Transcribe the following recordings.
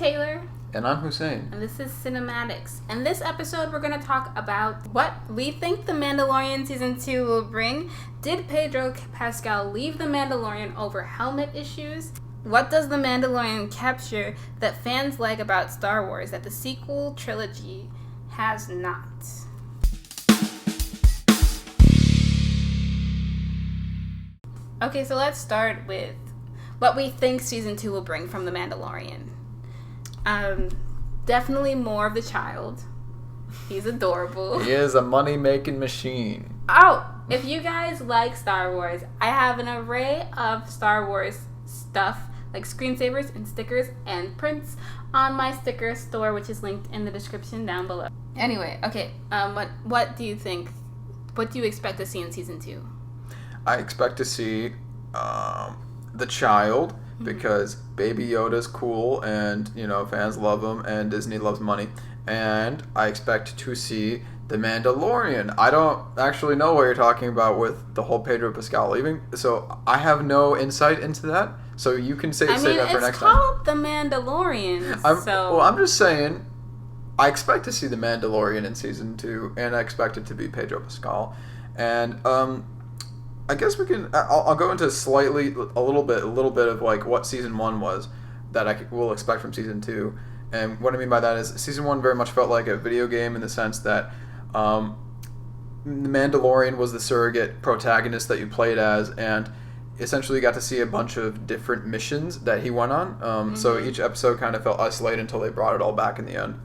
Taylor. And I'm Hussain. And this is cinNOMADics. In this episode, we're going to talk about what we think The Mandalorian Season 2 will bring. Did Pedro Pascal leave The Mandalorian over helmet issues? What does The Mandalorian capture that fans like about Star Wars that the sequel trilogy has not? Okay, so let's start with what we think Season 2 will bring from The Mandalorian. Definitely more of the child. He's adorable. He is a money-making machine. Oh, if you guys like Star Wars, I have an array of Star Wars stuff, like screensavers and stickers and prints on my sticker store, which is linked in the description down below. Anyway, okay, what do you think? What do you expect to see in Season 2? I expect to see the child, because Baby Yoda's cool and, fans love him and Disney loves money. And I expect to see The Mandalorian. I don't actually know what you're talking about with the whole Pedro Pascal leaving, so I have no insight into that. So you can say that for next time. It's called The Mandalorian, I'm just saying, I expect to see The Mandalorian in Season 2, and I expect it to be Pedro Pascal. And, I guess we can. I'll go into a little bit of like what Season 1 was that I will expect from Season 2, and what I mean by that is Season 1 very much felt like a video game in the sense that the Mandalorian was the surrogate protagonist that you played as, and essentially you got to see a bunch of different missions that he went on. So each episode kind of felt isolated until they brought it all back in the end.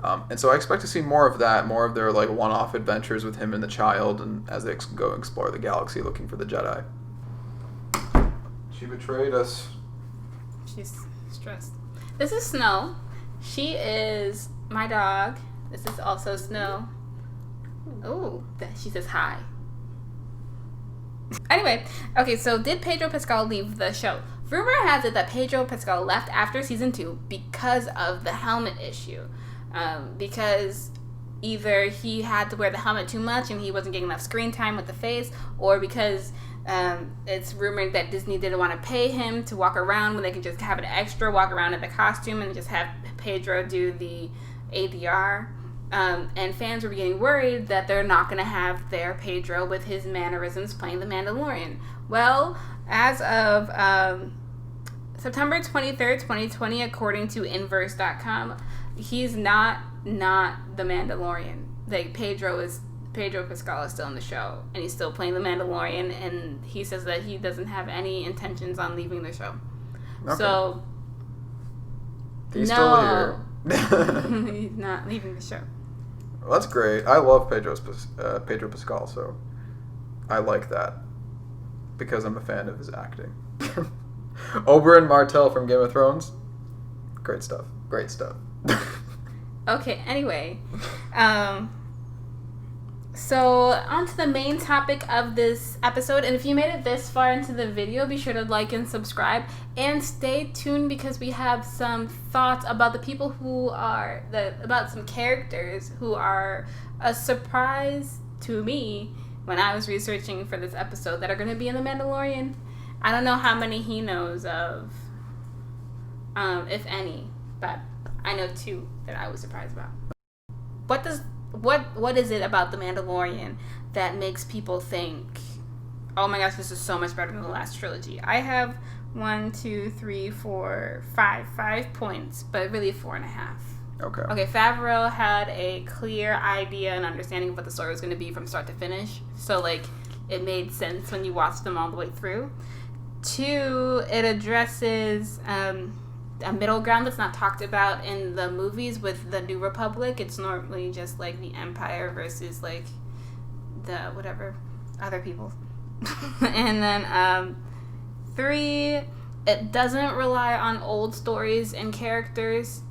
And so I expect to see more of that, more of their like one-off adventures with him and the child, and as they go explore the galaxy looking for the Jedi. She betrayed us. She's stressed. This is Snow. She is my dog. This is also Snow. Oh, she says hi. Anyway, okay, so did Pedro Pascal leave the show? Rumor has it that Pedro Pascal left after Season 2 because of the helmet issue. Because either he had to wear the helmet too much and he wasn't getting enough screen time with the face, or because it's rumored that Disney didn't want to pay him to walk around when they could just have an extra walk around in the costume and just have Pedro do the ADR. And fans were getting worried that they're not going to have their Pedro with his mannerisms playing the Mandalorian. Well, as of September 23rd, 2020, according to Inverse.com, he's not the Mandalorian. Like, Pedro Pascal is still in the show, and he's still playing the Mandalorian, and he says that he doesn't have any intentions on leaving the show. Okay. So he's still here. He's not leaving the show. Well, that's great. I love Pedro Pascal, so I like that because I'm a fan of his acting. Oberyn Martell from Game of Thrones. Great stuff. Okay, anyway. So, on to the main topic of this episode. And if you made it this far into the video, be sure to like and subscribe. And stay tuned because we have some thoughts about the people about some characters who are a surprise to me when I was researching for this episode that are going to be in The Mandalorian. I don't know how many he knows of, if any, but I know 2 that I was surprised about. What is it about The Mandalorian that makes people think, oh my gosh, this is so much better than the last trilogy? I have 5 points, but really 4.5. Okay, Favreau had a clear idea and understanding of what the story was going to be from start to finish, so like it made sense when you watched them all the way through. 2, it addresses a middle ground that's not talked about in the movies with the New Republic. It's normally just like the Empire versus like the whatever other people. And then 3, it doesn't rely on old stories and characters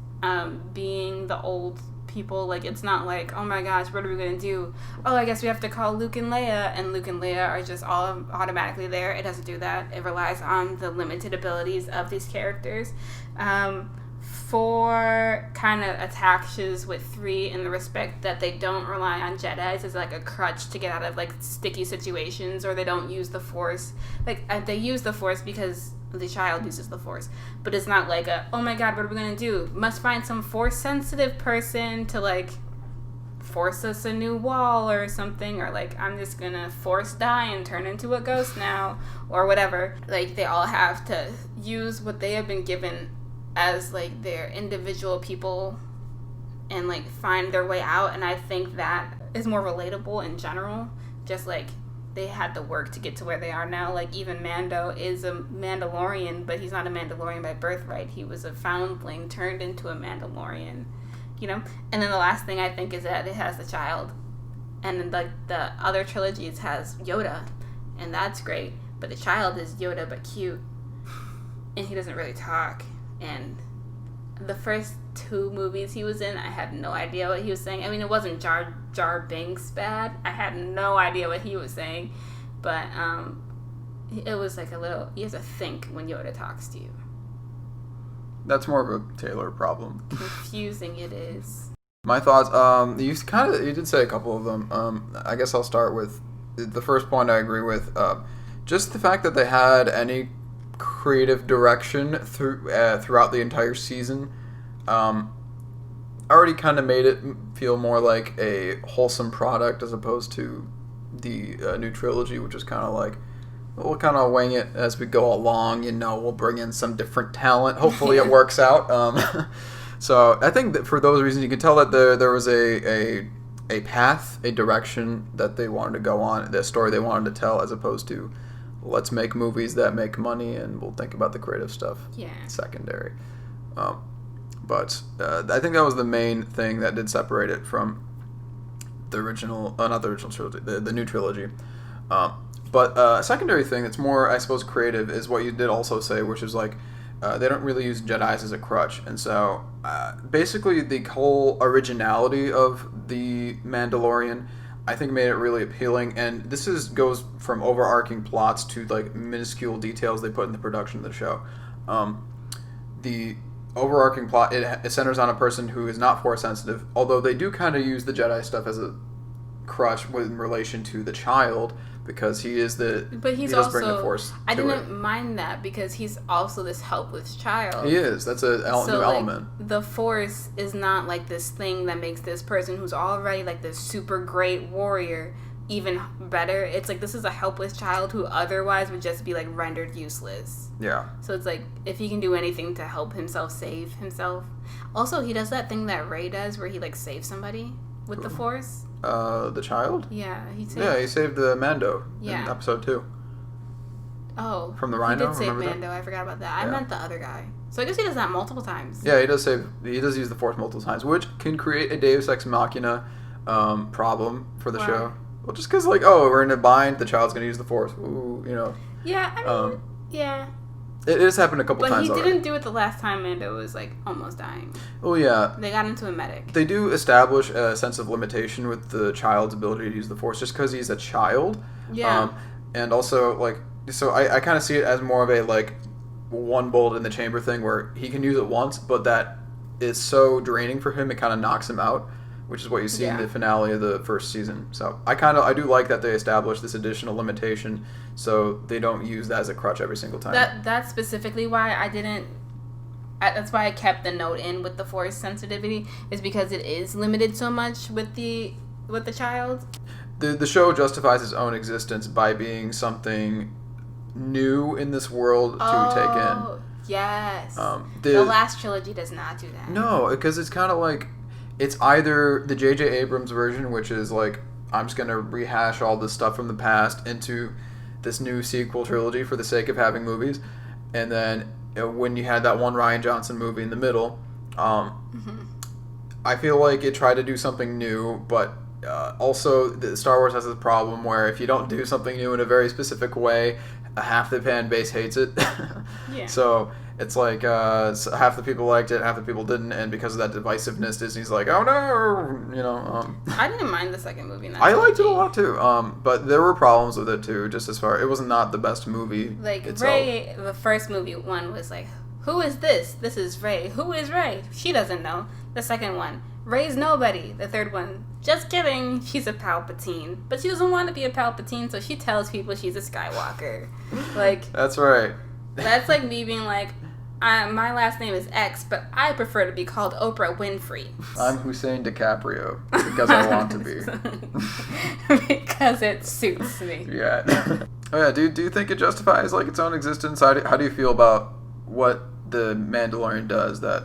being the old people. Like, it's not like, oh my gosh, what are we gonna do? Oh, I guess we have to call Luke and Leia, and Luke and Leia are just all automatically there. It doesn't do that. It relies on the limited abilities of these characters. 4 kind of attaches with 3 in the respect that they don't rely on Jedis as like a crutch to get out of like sticky situations, or they don't use the Force. Like, they use the Force because the child uses the Force. But it's not like oh my god, what are we gonna do? Must find some Force sensitive person to like force us a new wall or something, or like I'm just gonna force die and turn into a ghost now, or whatever. Like they all have to use what they have been given as like their individual people and like find their way out. And I think that is more relatable in general. Just like they had to work to get to where they are now. Like even Mando is a Mandalorian, but he's not a Mandalorian by birthright. He was a foundling turned into a Mandalorian, you know. And then the last thing I think is that it has the child, and then the other trilogies has Yoda, and that's great. But the child is Yoda but cute, and he doesn't really talk. And the first 2 movies he was in, I had no idea what he was saying. I mean, it wasn't Jar Jar Binks bad. I had no idea what he was saying, but it was like a little. You have to think when Yoda talks to you. That's more of a Taylor problem. Confusing it is. My thoughts. You did say a couple of them. I guess I'll start with the first point. I agree with. Just the fact that they had any creative direction throughout the entire season already kind of made it feel more like a wholesome product as opposed to the new trilogy, which is kind of like, we'll kind of wing it as we go along, we'll bring in some different talent, hopefully it works out. So I think that for those reasons you could tell that there was a path, a direction that they wanted to go on, the story they wanted to tell, as opposed to let's make movies that make money and we'll think about the creative stuff secondary. But I think that was the main thing that did separate it from the original, not the original trilogy, the new trilogy. But a secondary thing that's more, I suppose, creative is what you did also say, which is like they don't really use Jedis as a crutch. And so basically the whole originality of the Mandalorian, I think, made it really appealing. And this goes from overarching plots to like minuscule details they put in the production of the show. The overarching plot, it centers on a person who is not Force sensitive, although they do kind of use the Jedi stuff as a crutch in relation to the child, because he is but he does bring the Force. I didn't mind that because he's also this helpless child. He is. That's a new element. The Force is not like this thing that makes this person who's already like this super great warrior even better. It's like this is a helpless child who otherwise would just be like rendered useless. Yeah. So it's like if he can do anything to help himself save himself. Also, he does that thing that Rey does where he like saves somebody with the Force. The child? Yeah, he saved the Mando in episode 2. Oh. From the Rhino? He did save Mando. I forgot about that. I meant the other guy. So I guess he does that multiple times. Yeah, he does use the Force multiple times, which can create a Deus Ex Machina problem for the show. Well, just because, like, we're in a bind, the child's going to use the Force. Ooh, Yeah, I mean, yeah. It has happened a couple times But he already. didn't do it the last time Mando was, like, almost dying. Oh, yeah. They got into a medic. They do establish a sense of limitation with the child's ability to use the Force just because he's a child. Yeah. And also, like, so I kind of see it as more of a, like, one bullet in the chamber thing where he can use it once, but that is so draining for him, it kind of knocks him out, which is what you see in the finale of the first season. So I do like that they established this additional limitation so they don't use that as a crutch every single time. That's specifically why that's why I kept the note in with the Force sensitivity, is because it is limited so much with the child. The show justifies its own existence by being something new in this world to take in. Yes. The last trilogy does not do that. No, because it's kind of like, it's either the J.J. Abrams version, which is like, I'm just going to rehash all this stuff from the past into this new sequel trilogy for the sake of having movies. And then when you had that one Rian Johnson movie in the middle, I feel like it tried to do something new, but also Star Wars has this problem where if you don't do something new in a very specific way, half the fan base hates it. Yeah. So it's like half the people liked it, half the people didn't, and because of that divisiveness, Disney's like, oh no, I didn't mind the second movie. I liked it a lot too, but there were problems with it too. Just as far, it was not the best movie. Like itself. Rey, the first movie one was like, who is this? This is Rey. Who is Rey? She doesn't know. The second one, Rey's nobody. The third one, just kidding, she's a Palpatine. But she doesn't want to be a Palpatine, so she tells people she's a Skywalker. Like, that's right. That's like me being like, my last name is X, but I prefer to be called Oprah Winfrey. I'm Hussain DiCaprio because I want to be. Because it suits me. Yeah. Oh yeah. Do you think it justifies like its own existence? How do you feel about what the Mandalorian does that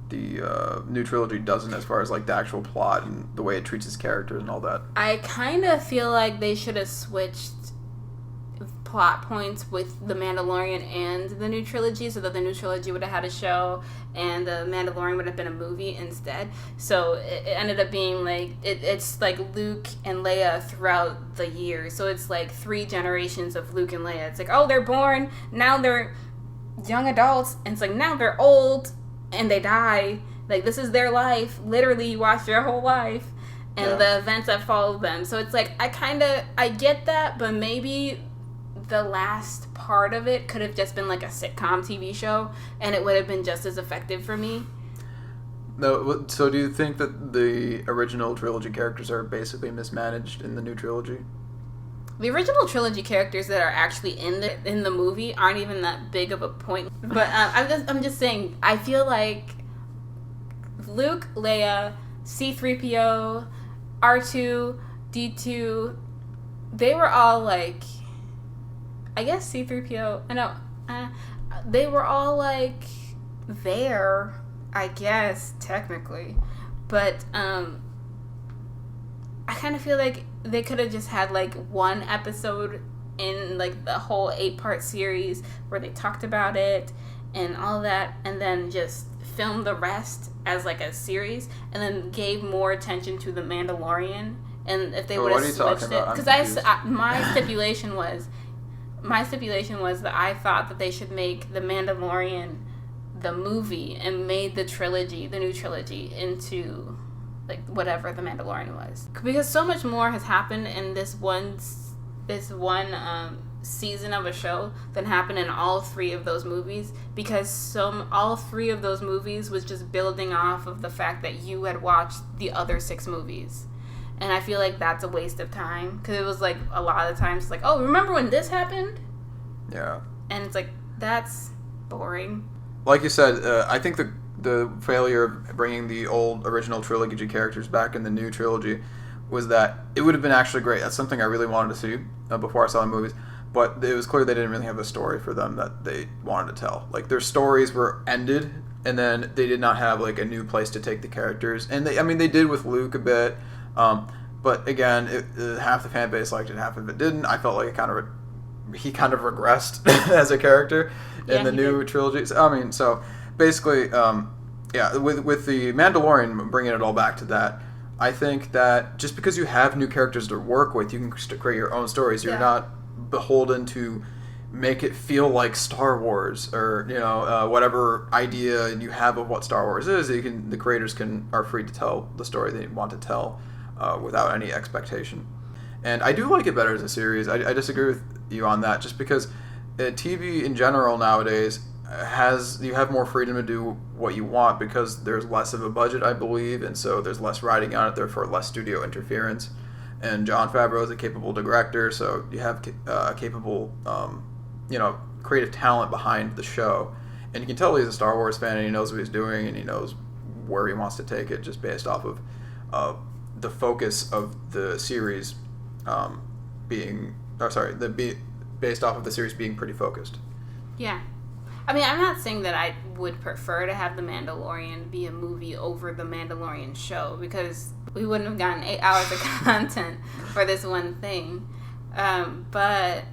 the new trilogy doesn't, as far as like the actual plot and the way it treats its characters and all that? I kind of feel like they should have switched plot points with the Mandalorian and the new trilogy, so that the new trilogy would have had a show and the Mandalorian would have been a movie instead. So it ended up being like it's like Luke and Leia throughout the years. So it's like 3 generations of Luke and Leia. It's like, oh, they're born, now they're young adults, and it's like now they're old and they die. Like, this is their life. Literally, you watch their whole life and the events that follow them. So it's like, I get that, but maybe the last part of it could have just been like a sitcom TV show, and it would have been just as effective for me. No, so do you think that the original trilogy characters are basically mismanaged in the new trilogy? The original trilogy characters that are actually in the movie aren't even that big of a point. But I'm just saying, I feel like Luke, Leia, C-3PO, R2, D2, they were all like, I guess C-3PO, I know, they were all like there, I guess, technically. But I kind of feel like they could have just had like one episode in like the whole 8-part series where they talked about it and all that, and then just filmed the rest as like a series, and then gave more attention to the Mandalorian. And if they would have switched it, because my stipulation was that I thought that they should make the Mandalorian the movie and made the new trilogy into like whatever the Mandalorian was, because so much more has happened in this one season of a show than happened in all 3 of those movies, because all 3 of those movies was just building off of the fact that you had watched the other 6 movies. And I feel like that's a waste of time, because it was like a lot of times like, oh, remember when this happened? Yeah. And it's like, that's boring. Like you said, I think the failure of bringing the old original trilogy characters back in the new trilogy was that it would have been actually great. That's something I really wanted to see before I saw the movies. But it was clear they didn't really have a story for them that they wanted to tell. Like, their stories were ended, and then they did not have like a new place to take the characters. And they did with Luke a bit. But again, half the fan base liked it, half of it didn't. I felt like he kind of regressed as a character in the new trilogy. So basically, with the Mandalorian, bringing it all back to that, I think that just because you have new characters to work with, you can create your own stories. You're not beholden to make it feel like Star Wars, or whatever idea you have of what Star Wars is. The creators are free to tell the story they want to tell without any expectation. And I do like it better as a series. I disagree with you on that, just because TV in general nowadays you have more freedom to do what you want, because there's less of a budget, I believe, and so there's less writing on it, therefore less studio interference. And Jon Favreau is a capable director, so you have capable, creative talent behind the show. And you can tell he's a Star Wars fan, and he knows what he's doing, and he knows where he wants to take it, just based off of the focus of the series based off of the series being pretty focused. Yeah. I mean, I'm not saying that I would prefer to have The Mandalorian be a movie over The Mandalorian show, because we wouldn't have gotten 8 hours of content for this one thing. But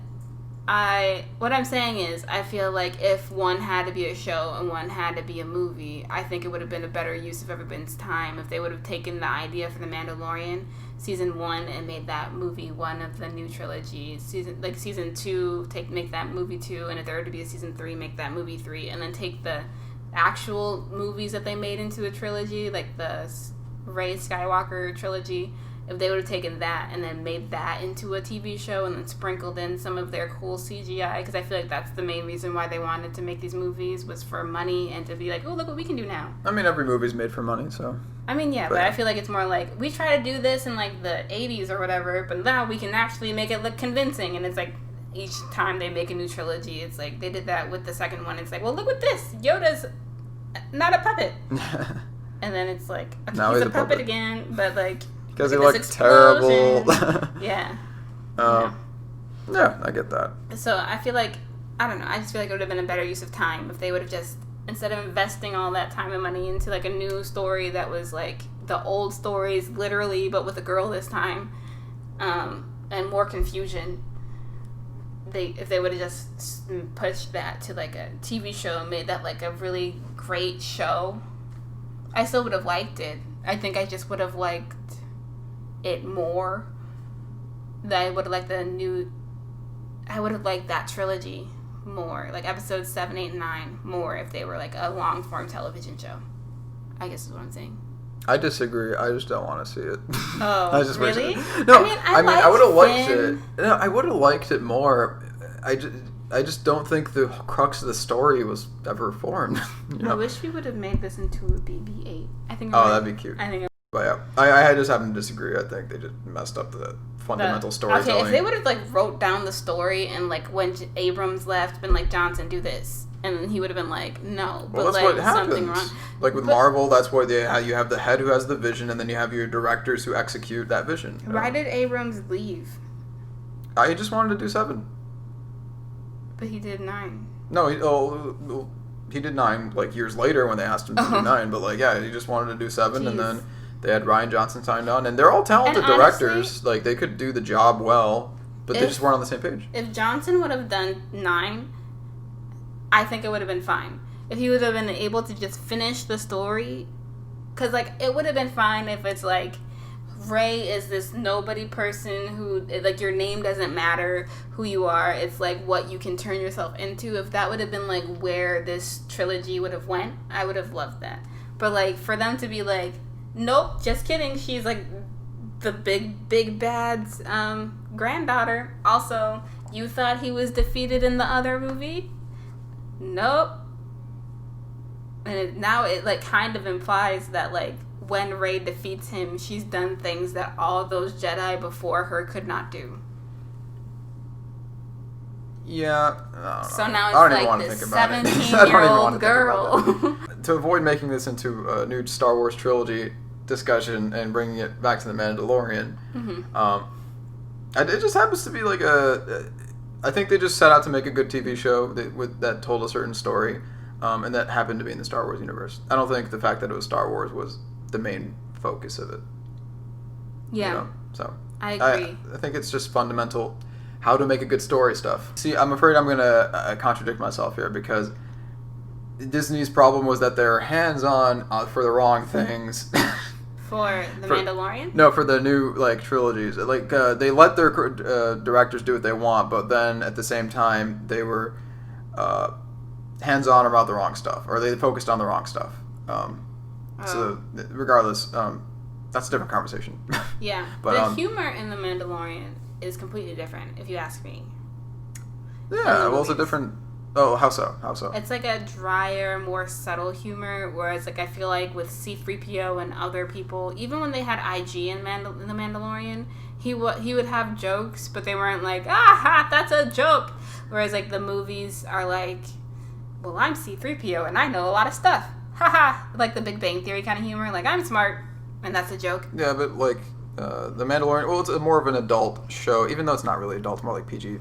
what I'm saying is, I feel like if one had to be a show and one had to be a movie, I think it would have been a better use of everyone's time if they would have taken the idea for The Mandalorian season 1 and made that movie 1 of the new trilogy. Season 2, make that movie 2, and if there were to be a season 3, make that movie 3, and then take the actual movies that they made into a trilogy, like the Rey Skywalker trilogy. If they would have taken that and then made that into a TV show and then sprinkled in some of their cool CGI, because I feel like that's the main reason why they wanted to make these movies, was for money and to be like, oh, look what we can do now. I mean, every movie's made for money, so. I mean, yeah, but I feel like it's more like, we try to do this in like the 80s or whatever, but now we can actually make it look convincing, and it's like, each time they make a new trilogy, it's like they did that with the second one. It's like, well, look at this. Yoda's not a puppet. And then it's like, okay, now he's a puppet again, but like because he looked terrible. Yeah. Yeah, I get that. So I feel like, I don't know, I just feel like it would have been a better use of time if they would have just, instead of investing all that time and money into like a new story that was like the old stories literally, but with a girl this time, and more confusion, if they would have just pushed that to like a TV show and made that like a really great show, I still would have liked it. I think I just would have liked it more. That I would have liked I would have liked that trilogy more, like episodes 7, 8, and 9 more if they were like a long form television show. I guess is what I'm saying. I disagree. I just don't want to see it. Oh, I just really? No, I mean, I would have liked it. No, I would have liked it more. I just don't think the crux of the story was ever formed. You know? I wish we would have made this into a BB-8. I think. That'd be cute. I think. But yeah, I just happen to disagree. I think they just messed up the fundamental storytelling. Okay, if they would have like wrote down the story and like when Abrams left, been like, Johnson, do this, and he would have been like, no, well, but that's like what happens. something wrong. Like with Marvel, that's where you have the head who has the vision, and then you have your directors who execute that vision. Why did Abrams leave? I just wanted to do 7. But he did 9. No, he did 9 like years later when they asked him to do 9. But like, yeah, he just wanted to do 7, and then they had Rian Johnson signed on, and they're all talented directors. Like they could do the job well, but they just weren't on the same page. If Johnson would have done 9, I think it would have been fine. If he would have been able to just finish the story, because like it would have been fine if it's like Rey is this nobody person who like your name doesn't matter who you are. It's like what you can turn yourself into. If that would have been like where this trilogy would have went, I would have loved that. But like for them to be like, nope, just kidding. She's like the big bad's granddaughter. Also, you thought he was defeated in the other movie? Nope. And now it like kind of implies that like when Rey defeats him, she's done things that all those Jedi before her could not do. Yeah. So now it's like this 17-year-old girl. To avoid making this into a new Star Wars Trilogy discussion and bringing it back to the Mandalorian, it just happens to be like I think they just set out to make a good TV show that told a certain story, and that happened to be in the Star Wars universe. I don't think the fact that it was Star Wars was the main focus of it. Yeah. You know? So I agree. I think it's just fundamental how to make a good story stuff. See, I'm afraid I'm going to contradict myself here because Disney's problem was that they're hands-on for the wrong things. For The Mandalorian? No, for the new like trilogies. Like they let their directors do what they want, but then at the same time they were hands-on about the wrong stuff, or they focused on the wrong stuff. So regardless, that's a different conversation. Yeah, but the humor in The Mandalorian is completely different, if you ask me. Yeah, well, it's a different. Oh, how so? How so? It's like a drier, more subtle humor, whereas like I feel like with C-3PO and other people, even when they had IG in The Mandalorian, he would have jokes, but they weren't like, ha, that's a joke. Whereas like the movies are like, well, I'm C-3PO and I know a lot of stuff. Haha, like the Big Bang Theory kind of humor, like I'm smart, and that's a joke. Yeah, but like The Mandalorian, well, it's more of an adult show, even though it's not really adult, it's more like PG.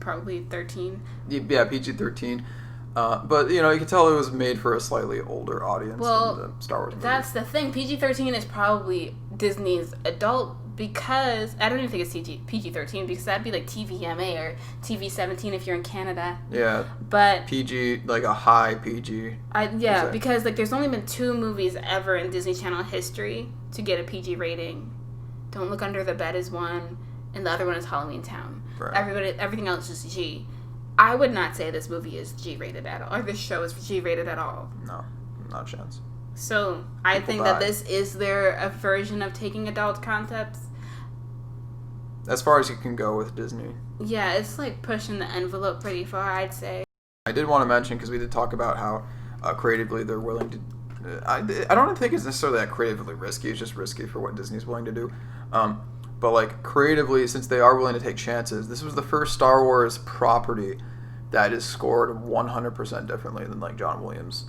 Probably 13. Yeah, PG-13. But, you know, you can tell it was made for a slightly older audience than the Star Wars movie. That's the thing. PG-13 is probably Disney's adult because... I don't even think it's PG-13 because that'd be like TVMA or TV-17 if you're in Canada. Yeah. But... PG, like a high PG. Yeah, because like there's only been 2 movies ever in Disney Channel history to get a PG rating. Don't Look Under the Bed is one, and the other one is Halloween Town. Right. Everything else is G. I would not say this movie is G-rated at all, or this show is G-rated at all. No, not a chance. So I think that this is their version of taking adult concepts. As far as you can go with Disney. Yeah, it's like pushing the envelope pretty far, I'd say. I did want to mention, because we did talk about how creatively they're willing to... I don't think it's necessarily that creatively risky. It's just risky for what Disney's willing to do. but like creatively, since they are willing to take chances, this was the first Star Wars property that is scored 100% differently than like John Williams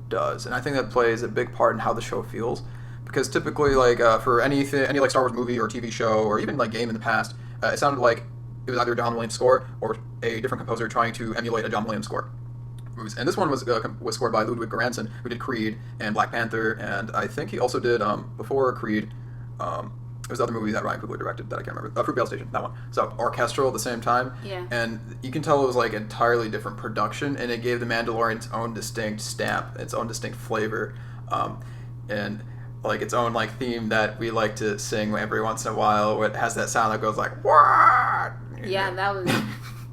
does, and I think that plays a big part in how the show feels. Because typically, like for any like Star Wars movie or TV show or even like game in the past, it sounded like it was either a John Williams score or a different composer trying to emulate a John Williams score. And this one was scored by Ludwig Göransson, who did Creed and Black Panther, and I think he also did before Creed. It was the other movie that Ryan Coogler directed that I can't remember. Fruitvale Station, that one. So orchestral at the same time. Yeah. And you can tell it was like entirely different production, and it gave The Mandalorian its own distinct stamp, its own distinct flavor, and like its own like theme that we like to sing every once in a while. Where it has that sound that goes like what? Yeah,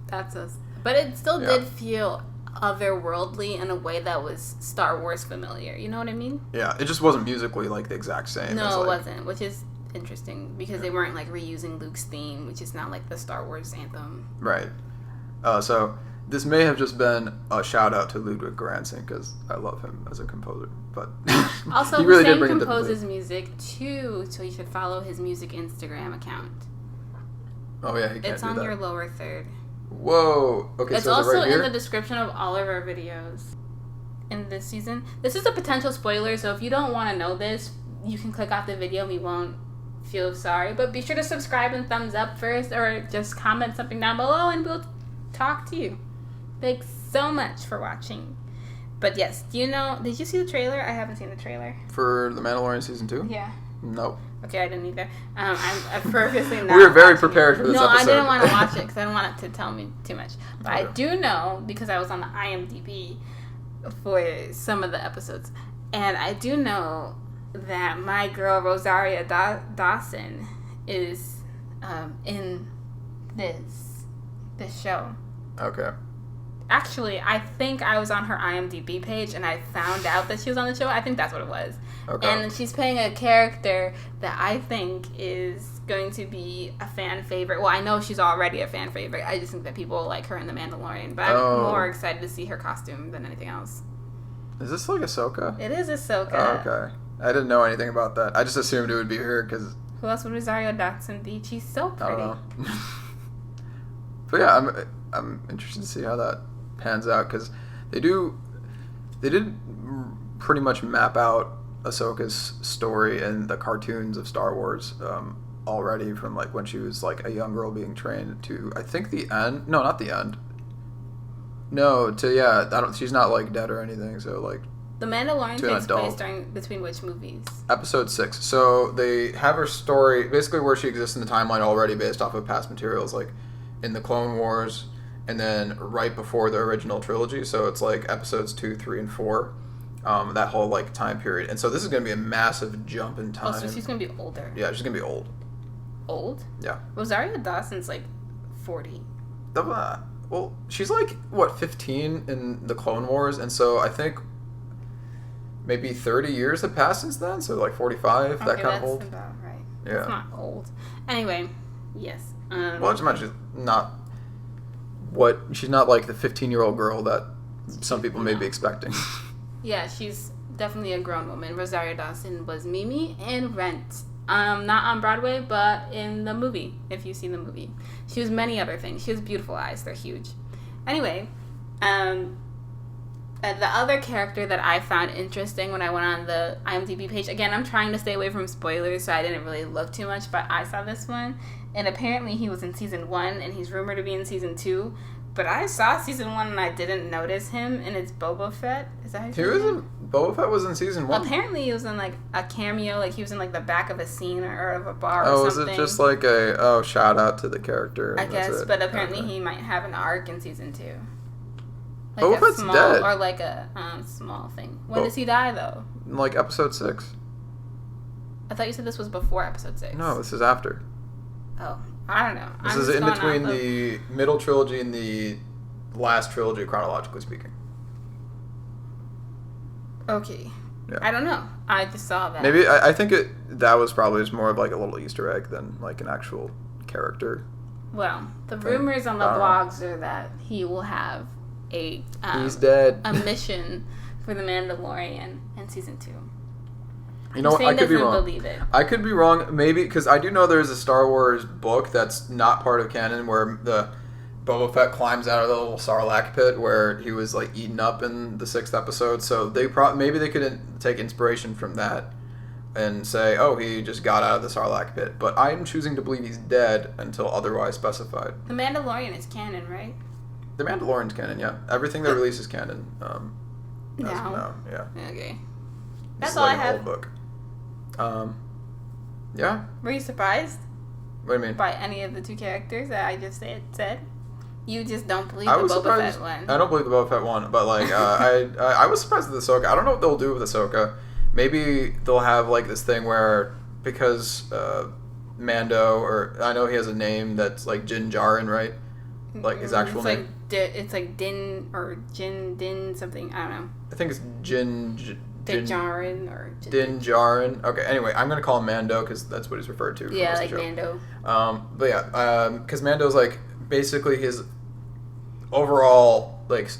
that's us. But it still did feel otherworldly in a way that was Star Wars familiar. You know what I mean? Yeah, it just wasn't musically like the exact same. No, it wasn't, which is interesting because they weren't like reusing Luke's theme, which is not like the Star Wars anthem. Right. So this may have just been a shout out to Ludwig Göransson because I love him as a composer, but also he really Hussain did bring composes music too, so you should follow his music Instagram account. Oh yeah, he can't it's do on that. your lower third. Whoa. Okay, it's so also is it right in here? the description of all of our videos in this season. This is a potential spoiler, so if you don't want to know this, you can click off the video. We won't feel sorry, but be sure to subscribe and thumbs up first, or just comment something down below and we'll talk to you. Thanks so much for watching. But yes, did you see the trailer? I haven't seen the trailer. For The Mandalorian Season 2? Yeah. Nope. Okay, I didn't either. I'm purposely not. We were very watching prepared it. for this No, episode. I didn't want to watch it because I didn't want it to tell me too much. But Okay. I do know, because I was on the IMDb for some of the episodes, and I do know that my girl Rosaria Dawson is in this show. Okay. Actually, I think I was on her IMDb page and I found out that she was on the show. I think that's what it was. Okay. And she's playing a character that I think is going to be a fan favorite. Well, I know she's already a fan favorite. I just think that people like her in The Mandalorian. But I'm more excited to see her costume than anything else. Is this like Ahsoka? It is Ahsoka. Oh, okay. I didn't know anything about that. I just assumed it would be her because Who else would Rosario Dawson be? She's so I pretty. don't know. But yeah, I'm interested to see how that pans out because they did pretty much map out Ahsoka's story in the cartoons of Star Wars already, from like when she was like a young girl being trained to I think the end. No, not the end. No, she's not like dead or anything. So like The Mandalorian to an takes adult. place between which movies? Episode 6. So they have her story basically where she exists in the timeline already based off of past materials, like in the Clone Wars, and then right before the original trilogy. So it's like episodes 2, 3, and 4. That whole like time period, and so this is going to be a massive jump in time. Oh, so she's gonna be older. Yeah, she's going to be old. Old? Yeah. Rosario Dawson's like 40. Well, she's like what 15 in the Clone Wars, and so I think maybe 30 years have passed since then. So like 45, that kind of old. That's about right. Yeah. It's not old. Anyway, yes. Well, just imagine she's not like the 15-year-old girl that some people may be expecting. Yeah, she's definitely a grown woman. Rosario Dawson was Mimi in Rent. Not on Broadway, but in the movie, if you've seen the movie. She was many other things. She has beautiful eyes. They're huge. Anyway, the other character that I found interesting when I went on the IMDb page, again, I'm trying to stay away from spoilers, so I didn't really look too much, but I saw this one, and apparently he was in Season 1, and he's rumored to be in Season 2, but I saw Season 1 and I didn't notice him, and it's Boba Fett. Is that how you say his name? Boba Fett was in Season 1? Apparently he was in like a cameo, like he was in like the back of a scene or of a bar Oh, or was something. it just like shout out to the character? I guess, it? but apparently Okay. he might have an arc in Season 2. Like Boba a Fett's small, dead. or like a small thing. When does he die though? In like Episode 6. I thought you said this was before Episode 6. No, this is after. Oh, I don't know. This is in between the middle trilogy and the last trilogy, chronologically speaking. Okay. Yeah. I don't know. I just saw that. Maybe I think that was probably just more of like a little Easter egg than like an actual character. Well, the rumors on the blogs are that he will have a he's dead. a mission for the Mandalorian in Season 2. You know what? I could be wrong. Believe it. I could be wrong. Maybe because I do know there's a Star Wars book that's not part of canon where the Boba Fett climbs out of the little Sarlacc pit where he was like eaten up in the 6th episode. So maybe they could take inspiration from that and say, oh, he just got out of the Sarlacc pit. But I'm choosing to believe he's dead until otherwise specified. The Mandalorian is canon, right? The Mandalorian's canon, yeah. Everything they release is canon. Now, yeah. Okay. That's all like I have. Old book. Yeah. Were you surprised? What do you mean? By any of the 2 characters that I just said? You just don't believe the Boba Fett one. I don't believe the Boba Fett one, but like I was surprised with Ahsoka. I don't know what they'll do with Ahsoka. Maybe they'll have like this thing where because Mando, or I know he has a name that's like Din Djarin, right? Like his actual name. It's like Din or Jin Din something. I don't know. I think it's Din Djarin or Din Djarin. Okay. Anyway, I'm gonna call him Mando because that's what he's referred to. Yeah, like Mando. But yeah, because Mando's like basically his overall like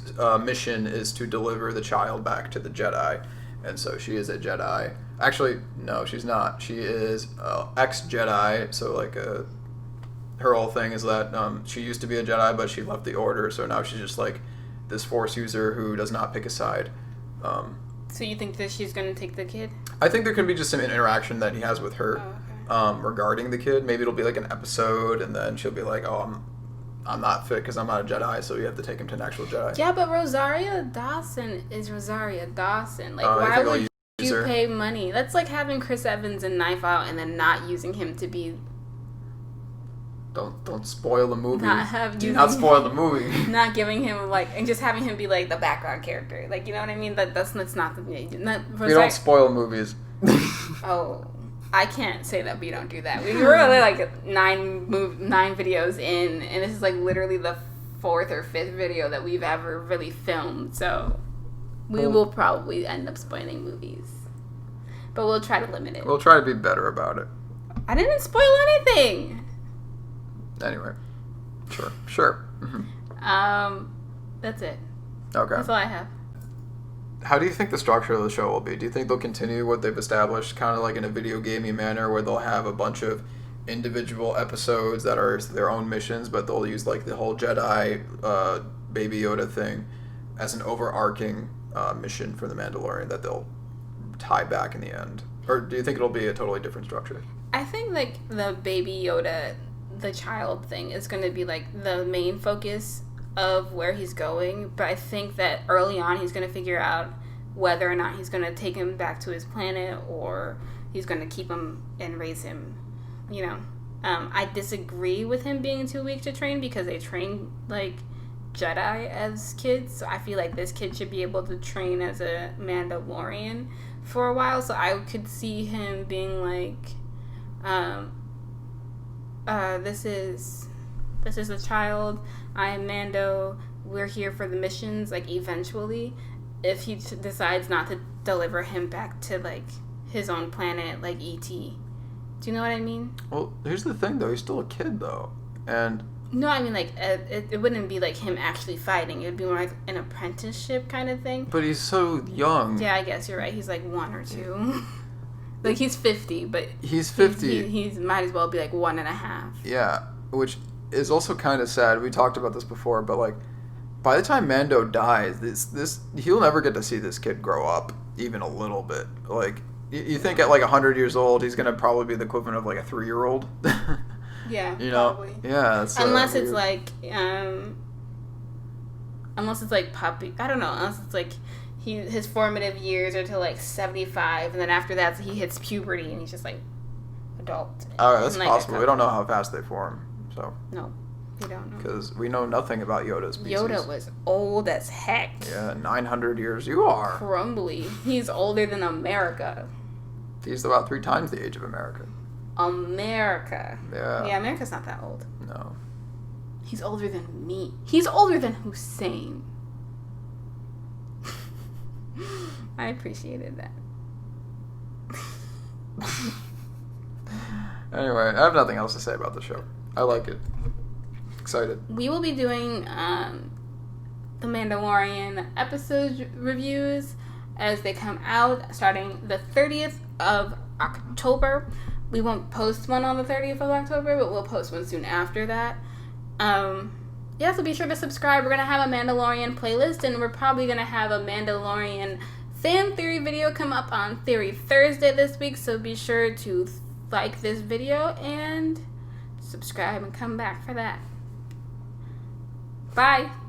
mission is to deliver the child back to the Jedi, and so she is a Jedi. Actually, no, she's not. She is ex-Jedi. So like her whole thing is that she used to be a Jedi, but she left the Order, so now she's just like this Force user who does not pick a side. So you think that she's going to take the kid? I think there can be just some interaction that he has with her regarding the kid. Maybe it'll be like an episode, and then she'll be like, oh, I'm not fit because I'm not a Jedi, so you have to take him to an actual Jedi. Yeah, but Rosario Dawson is Rosario Dawson. Like, why would you pay money? That's like having Chris Evans in Knife Out and then not using him to be... Don't spoil the movie. Do not spoil the movie. Not giving him like, and just having him be like the background character. Like, you know what I mean? That's not the... We don't spoil movies. Oh, I can't say that we don't do that. We were only like 9 videos in, and this is like literally the 4th or 5th video that we've ever really filmed. So we will probably end up spoiling movies, but we'll try to limit it. We'll try to be better about it. I didn't spoil anything. Anyway, sure. Mm-hmm. That's it. Okay. That's all I have. How do you think the structure of the show will be? Do you think they'll continue what they've established, kind of like in a video gamey manner, where they'll have a bunch of individual episodes that are their own missions, but they'll use like the whole Jedi Baby Yoda thing as an overarching mission for the Mandalorian that they'll tie back in the end? Or do you think it'll be a totally different structure? I think like the Baby Yoda, the child thing is going to be like the main focus of where he's going, but I think that early on he's going to figure out whether or not he's going to take him back to his planet or he's going to keep him and raise him, you know. I disagree with him being too weak to train because they train like Jedi as kids, so I feel like this kid should be able to train as a Mandalorian for a while, so I could see him being like this is a child, I am Mando, we're here for the missions, like eventually if he decides not to deliver him back to like his own planet like E.T. Do you know what I mean? Well, here's the thing though, he's still a kid though, and no, I mean like it wouldn't be like him actually fighting, it would be more like an apprenticeship kind of thing. But he's so young. Yeah, I guess you're right, he's like 1 or 2. Like he's 50, but he's 50. He's might as well be like 1.5. Yeah, which is also kind of sad. We talked about this before, but like by the time Mando dies, this he'll never get to see this kid grow up even a little bit. Like you think at like 100 years old, he's gonna probably be the equivalent of like a 3-year-old. Yeah, you know. Probably. Yeah, that's unless it's like puppy. I don't know. Unless it's like his formative years are till like 75, and then after that he hits puberty and he's just like adult. Oh, that's possible. We don't know how fast they form, so. No, we don't know. Because we know nothing about Yoda's species. Yoda was old as heck. Yeah, 900 years. You are. Crumbly. He's older than America. He's about 3 times the age of America. America. Yeah. Yeah, America's not that old. No. He's older than me. He's older than Hussain. I appreciated that. Anyway, I have nothing else to say about the show. I like it. Excited. We will be doing the Mandalorian episode reviews as they come out starting the 30th of October. We won't post one on the 30th of October, but we'll post one soon after that. So be sure to subscribe. We're going to have a Mandalorian playlist, and we're probably going to have a Mandalorian fan theory video come up on Theory Thursday this week, so be sure to like this video and subscribe and come back for that. Bye!